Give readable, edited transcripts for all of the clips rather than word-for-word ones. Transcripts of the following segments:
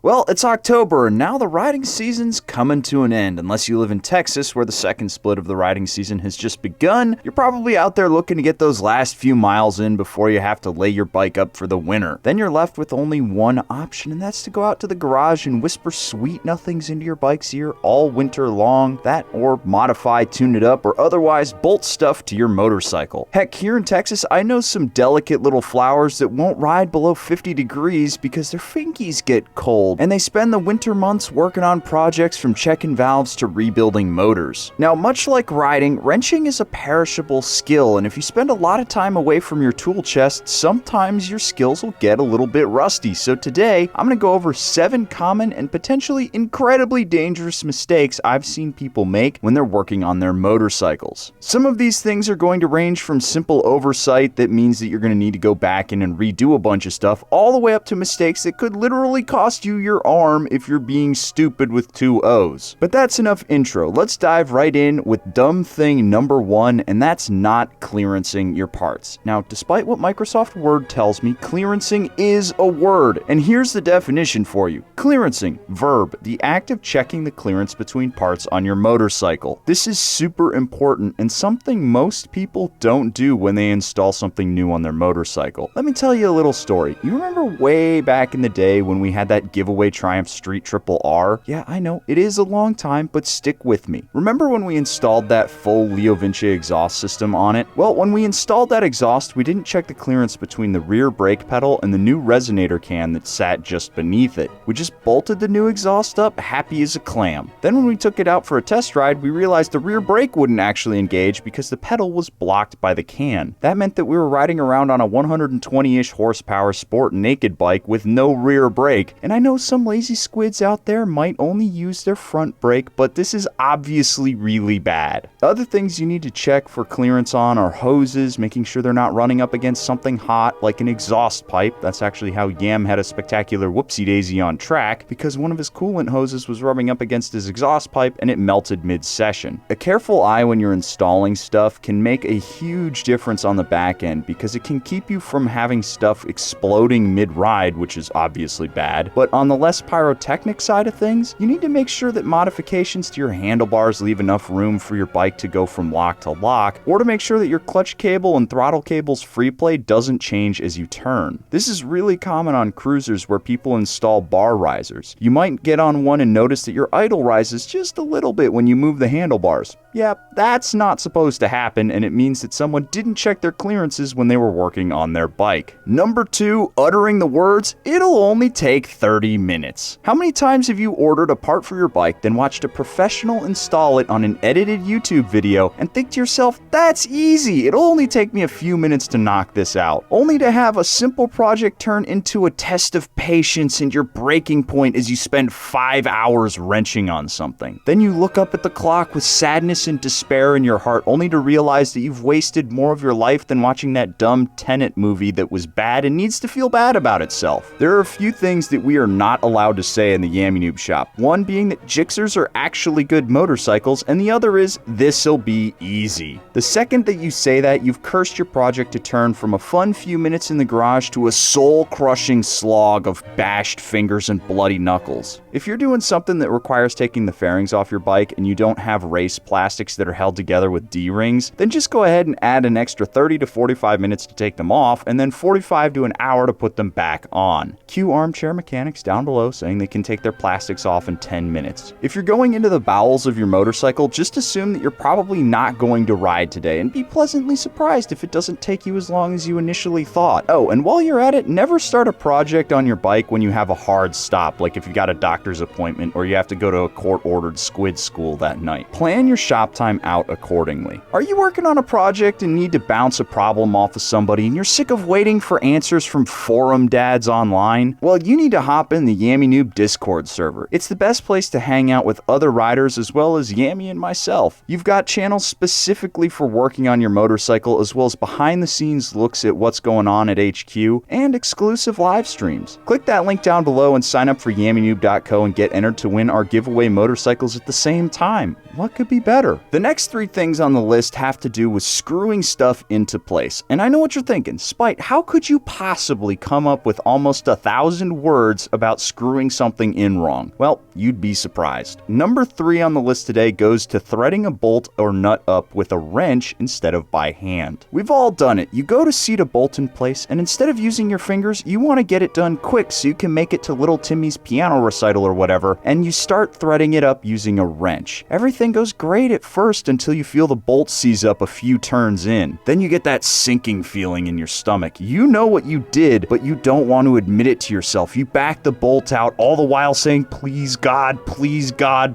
Well, it's October, and now the riding season's coming to an end. Unless you live in Texas, where the second split of the riding season has just begun, you're probably out there looking to get those last few miles in before you have to lay your bike up for the winter. Then you're left with only one option, and that's to go out to the garage and whisper sweet nothings into your bike's ear all winter long. That, or modify, tune it up, or otherwise bolt stuff to your motorcycle. Heck, here in Texas, I know some delicate little flowers that won't ride below 50 degrees because their fingies get cold, and they spend the winter months working on projects from checking valves to rebuilding motors. Now, much like riding, wrenching is a perishable skill, and if you spend a lot of time away from your tool chest, sometimes your skills will get a little bit rusty. So today, I'm going to go over 7 common and potentially incredibly dangerous mistakes I've seen people make when they're working on their motorcycles. Some of these things are going to range from simple oversight that means that you're going to need to go back in and redo a bunch of stuff, all the way up to mistakes that could literally cost you your arm if you're being stupid with 2 O's. But that's enough intro. Let's dive right in with dumb thing number 1, and that's not clearancing your parts. Now, despite what Microsoft Word tells me, clearancing is a word, and here's the definition for you. Clearancing, verb, the act of checking the clearance between parts on your motorcycle. This is super important and something most people don't do when they install something new on their motorcycle. Let me tell you a little story. You remember way back in the day when we had that giveaway Triumph Street Triple R? Yeah, I know, it is a long time, but stick with me. Remember when we installed that full Leo Vinci exhaust system on it? Well, when we installed that exhaust, we didn't check the clearance between the rear brake pedal and the new resonator can that sat just beneath it. We just bolted the new exhaust up, happy as a clam. Then when we took it out for a test ride, we realized the rear brake wouldn't actually engage because the pedal was blocked by the can. That meant that we were riding around on a 120-ish horsepower sport naked bike with no rear brake, and I know some lazy squids out there might only use their front brake, but this is obviously really bad. Other things you need to check for clearance on are hoses, making sure they're not running up against something hot like an exhaust pipe. That's actually how Yammie had a spectacular whoopsie-daisy on track, because one of his coolant hoses was rubbing up against his exhaust pipe and it melted mid-session. A careful eye when you're installing stuff can make a huge difference on the back end, because it can keep you from having stuff exploding mid-ride, which is obviously bad. But on the less pyrotechnic side of things, you need to make sure that modifications to your handlebars leave enough room for your bike to go from lock to lock, or to make sure that your clutch cable and throttle cable's free play doesn't change as you turn. This is really common on cruisers where people install bar risers. You might get on one and notice that your idle rises just a little bit when you move the handlebars. Yeah, that's not supposed to happen, and it means that someone didn't check their clearances when they were working on their bike. Number 2, uttering the words, "It'll only take 30 minutes." How many times have you ordered a part for your bike, then watched a professional install it on an edited YouTube video and think to yourself, that's easy, it'll only take me a few minutes to knock this out, only to have a simple project turn into a test of patience and your breaking point as you spend 5 hours wrenching on something. Then you look up at the clock with sadness and despair in your heart, only to realize that you've wasted more of your life than watching that dumb Tenet movie that was bad and needs to feel bad about itself. There are a few things that we are not allowed to say in the Yammie Noob shop. One being that Gixxers are actually good motorcycles, and the other is, this'll be easy. The second that you say that, you've cursed your project to turn from a fun few minutes in the garage to a soul-crushing slog of bashed fingers and bloody knuckles. If you're doing something that requires taking the fairings off your bike and you don't have race plastics that are held together with D-rings, then just go ahead and add an extra 30 to 45 minutes to take them off, and then 45 to an hour to put them back on. Cue armchair mechanics down below saying they can take their plastics off in 10 minutes. If you're going into the bowels of your motorcycle, just assume that you're probably not going to ride today, and be pleasantly surprised if it doesn't take you as long as you initially thought. Oh, and while you're at it, never start a project on your bike when you have a hard stop, like if you got a doctor's appointment or you have to go to a court-ordered squid school that night. Plan your shop time out accordingly. Are you working on a project and need to bounce a problem off of somebody and you're sick of waiting for answers from forum dads online? Well, you need to hop in the Yammie Noob Discord server. It's the best place to hang out with other riders as well as Yammie and myself. You've got channels specifically for working on your motorcycle, as well as behind the scenes looks at what's going on at HQ and exclusive live streams. Click that link down below and sign up for YammieNoob.co and get entered to win our giveaway motorcycles at the same time. What could be better? The next 3 things on the list have to do with screwing stuff into place. And I know what you're thinking. Spite, how could you possibly come up with almost 1,000 words about about screwing something in wrong? Well, you'd be surprised. Number 3 on the list today goes to threading a bolt or nut up with a wrench instead of by hand. We've all done it. You go to seat a bolt in place, and instead of using your fingers, you want to get it done quick so you can make it to little Timmy's piano recital or whatever, and you start threading it up using a wrench. Everything goes great at first until you feel the bolt seize up a few turns in. Then you get that sinking feeling in your stomach. You know what you did, but you don't want to admit it to yourself. You back the bolt out, all the while saying, please God,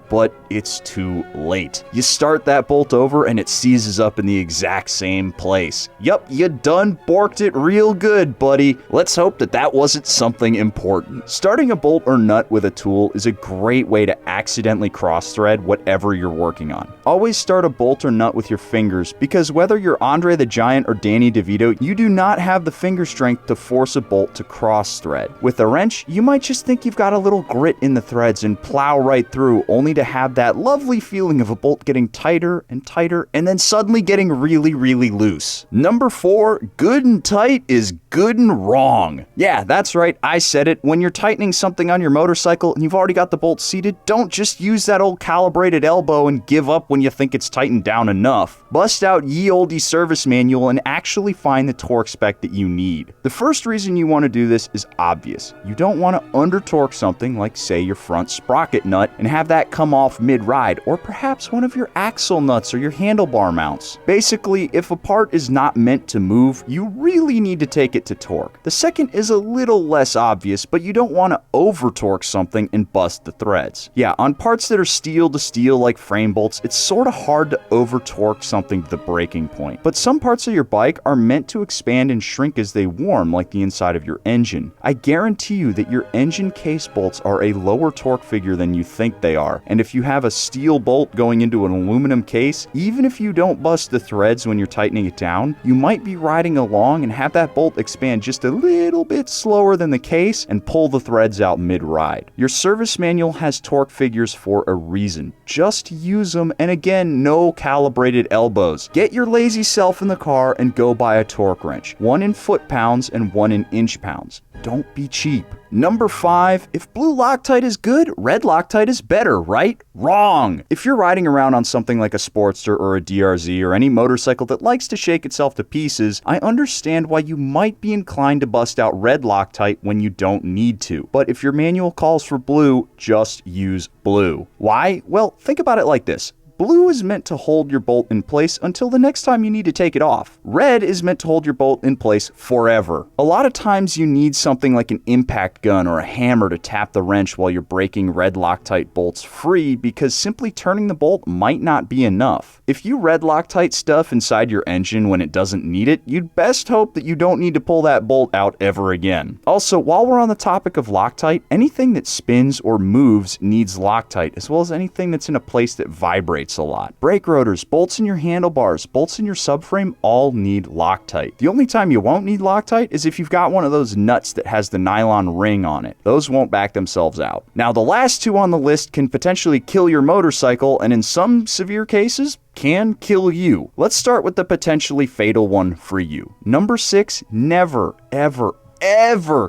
but it's too late. You start that bolt over and it seizes up in the exact same place. Yup, you done borked it real good, buddy. Let's hope that wasn't something important. Starting a bolt or nut with a tool is a great way to accidentally cross-thread whatever you're working on. Always start a bolt or nut with your fingers, because whether you're Andre the Giant or Danny DeVito, you do not have the finger strength to force a bolt to cross-thread. With a wrench, you might just think you've got a little grit in the threads and plow right through, only to have that lovely feeling of a bolt getting tighter and tighter and then suddenly getting really, really loose. Number 4, good and tight is good and wrong. Yeah, that's right, I said it. When you're tightening something on your motorcycle and you've already got the bolt seated, don't just use that old calibrated elbow and give up when you think it's tightened down enough. Bust out ye olde service manual and actually find the torque spec that you need. The first reason you want to do this is obvious. You don't want to under-torque something like, say, your front sprocket nut and have that come off mid-ride, or perhaps one of your axle nuts or your handlebar mounts. Basically, if a part is not meant to move, you really need to take it to torque. The second is a little less obvious, but you don't want to over-torque something and bust the threads. Yeah, on parts that are steel to steel like frame bolts, it's sort of hard to over-torque something to the breaking point. But some parts of your bike are meant to expand and shrink as they warm, like the inside of your engine. I guarantee you that your engine case bolts are a lower torque figure than you think they are, and if you have a steel bolt going into an aluminum case, even if you don't bust the threads when you're tightening it down, you might be riding along and have that bolt expand just a little bit slower than the case and pull the threads out mid-ride. Your service manual has torque figures for a reason. Just use them, and again, no calibrated elbows. Get your lazy self in the car and go buy a torque wrench. One in foot-pounds and one in inch-pounds. Don't be cheap. Number 5, if blue Loctite is good, red Loctite is better, right? Wrong! If you're riding around on something like a Sportster or a DRZ or any motorcycle that likes to shake itself to pieces, I understand why you might be inclined to bust out red Loctite when you don't need to. But if your manual calls for blue, just use blue. Why? Well, think about it like this. Blue is meant to hold your bolt in place until the next time you need to take it off. Red is meant to hold your bolt in place forever. A lot of times you need something like an impact gun or a hammer to tap the wrench while you're breaking red Loctite bolts free, because simply turning the bolt might not be enough. If you red Loctite stuff inside your engine when it doesn't need it, you'd best hope that you don't need to pull that bolt out ever again. Also, while we're on the topic of Loctite, anything that spins or moves needs Loctite, as well as anything that's in a place that vibrates a lot. Brake rotors, bolts in your handlebars, bolts in your subframe all need Loctite. The only time you won't need Loctite is if you've got one of those nuts that has the nylon ring on it. Those won't back themselves out. Now, the last 2 on the list can potentially kill your motorcycle, and in some severe cases, can kill you. Let's start with the potentially fatal one for you. Number 6, never, ever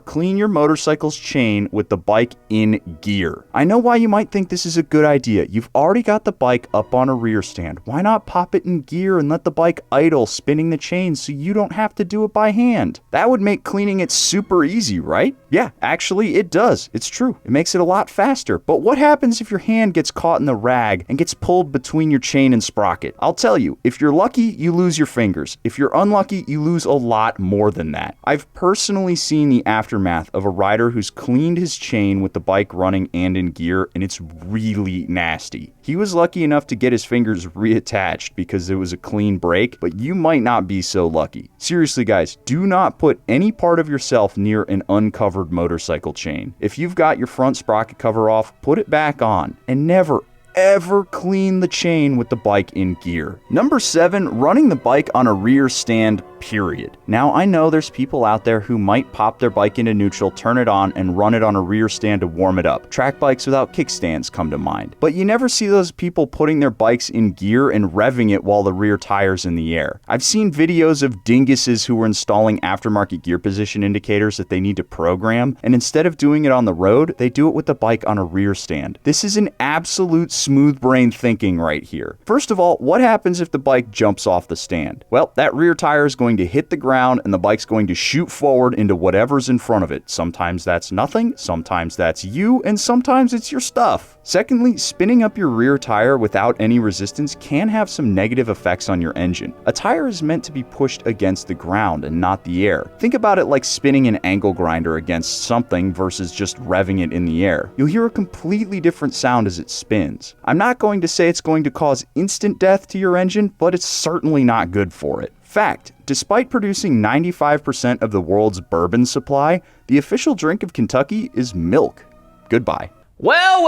clean your motorcycle's chain with the bike in gear. I know why you might think this is a good idea. You've already got the bike up on a rear stand. Why not pop it in gear and let the bike idle, spinning the chain so you don't have to do it by hand? That would make cleaning it super easy, right? Yeah, actually it does. It's true. It makes it a lot faster. But what happens if your hand gets caught in the rag and gets pulled between your chain and sprocket? I'll tell you, if you're lucky, you lose your fingers. If you're unlucky, you lose a lot more than that. I've personally seen the aftermath of a rider who's cleaned his chain with the bike running and in gear, and it's really nasty. He was lucky enough to get his fingers reattached because it was a clean break, but you might not be so lucky. Seriously guys, do not put any part of yourself near an uncovered motorcycle chain. If you've got your front sprocket cover off, put it back on, and never ever clean the chain with the bike in gear. Number 7, running the bike on a rear stand period. Now, I know there's people out there who might pop their bike into neutral, turn it on, and run it on a rear stand to warm it up. Track bikes without kickstands come to mind. But you never see those people putting their bikes in gear and revving it while the rear tire's in the air. I've seen videos of dinguses who were installing aftermarket gear position indicators that they need to program, and instead of doing it on the road, they do it with the bike on a rear stand. This is an absolute smooth brain thinking right here. First of all, what happens if the bike jumps off the stand? Well, that rear tire is going to hit the ground and the bike's going to shoot forward into whatever's in front of it. Sometimes that's nothing, sometimes that's you, and sometimes it's your stuff. Secondly, spinning up your rear tire without any resistance can have some negative effects on your engine. A tire is meant to be pushed against the ground and not the air. Think about it like spinning an angle grinder against something versus just revving it in the air. You'll hear a completely different sound as it spins. I'm not going to say it's going to cause instant death to your engine, but it's certainly not good for it. Fact, despite producing 95% of the world's bourbon supply, the official drink of Kentucky is milk. Goodbye. Well,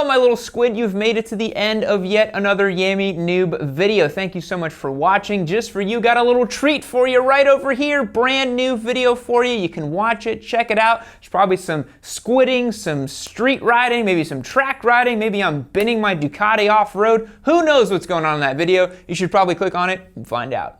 my little squid, you've made it to the end of yet another Yammie Noob video. Thank you so much for watching. Just for you, got a little treat for you right over here. Brand new video for you. You can watch it, check it out. There's probably some squidding, some street riding, maybe some track riding. Maybe I'm binning my Ducati off-road. Who knows what's going on in that video? You should probably click on it and find out.